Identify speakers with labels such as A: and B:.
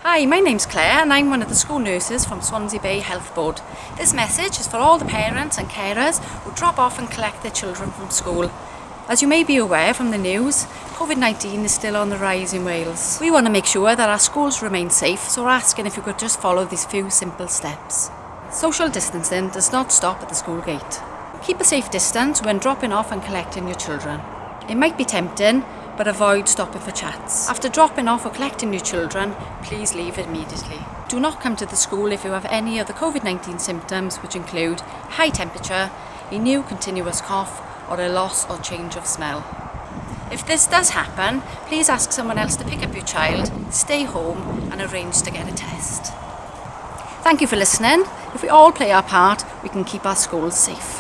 A: Hi, my name's Claire and I'm one of the school nurses from Swansea Bay Health Board. This message is for all the parents and carers who drop off and collect their children from school. As you may be aware from the news, Covid-19 is still on the rise in Wales. We want to make sure that our schools remain safe, so we're asking if you could just follow these few simple steps. Social distancing does not stop at the school gate. Keep a safe distance when dropping off and collecting your children. It might be tempting, but avoid stopping for chats. After dropping off or collecting your children, please leave immediately. Do not come to the school if you have any of the Covid-19 symptoms, which include high temperature, a new continuous cough, or a loss or change of smell. If this does happen, please ask someone else to pick up your child, stay home, and arrange to get a test. Thank you for listening. If we all play our part, we can keep our schools safe.